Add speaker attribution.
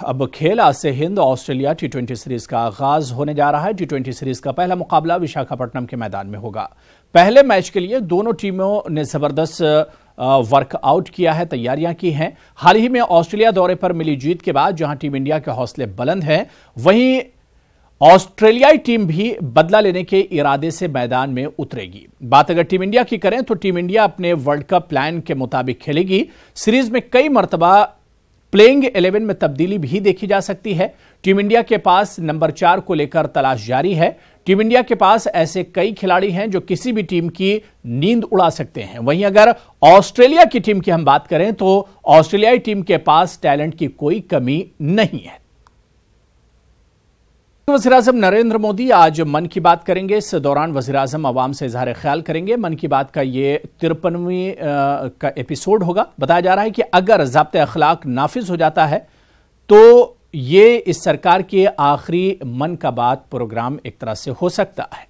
Speaker 1: अब खेल आज से हिंद ऑस्ट्रेलिया टी20 सीरीज का आगाज होने जा रहा है। टी20 सीरीज का पहला मुकाबला विशाखापट्टनम के मैदान में होगा। पहले मैच के लिए दोनों टीमों ने जबरदस्त वर्कआउट किया है, तैयारियां की हैं। हाल ही में ऑस्ट्रेलिया दौरे पर मिली जीत के बाद जहां टीम इंडिया के हौसले बुलंद हैं, वहीं ऑस्ट्रेलियाई टीम भी बदला लेने के इरादे से मैदान में उतरेगी। बात अगर टीम इंडिया की करें तो टीम इंडिया अपने वर्ल्ड कप प्लान के मुताबिक खेलेगी। सीरीज में कई मरतबा प्लेइंग 11 में तब्दीली भी देखी जा सकती है। टीम इंडिया के पास नंबर 4 को लेकर तलाश जारी है। टीम इंडिया के पास ऐसे कई खिलाड़ी हैं जो किसी भी टीम की नींद उड़ा सकते हैं। वहीं अगर ऑस्ट्रेलिया की टीम की हम बात करें तो ऑस्ट्रेलियाई टीम के पास टैलेंट की कोई कमी नहीं है। वज़ीर-ए-आज़म नरेंद्र मोदी आज मन की बात करेंगे। इस दौरान वज़ीर-ए-आज़म आवाम से इज़हार ख्याल करेंगे। मन की बात का ये 53वीं का एपिसोड होगा। बताया जा रहा है कि अगर ज़ाब्ते अखलाक नाफिज हो जाता है तो ये इस सरकार के आखिरी मन का बात प्रोग्राम एक तरह से हो सकता है।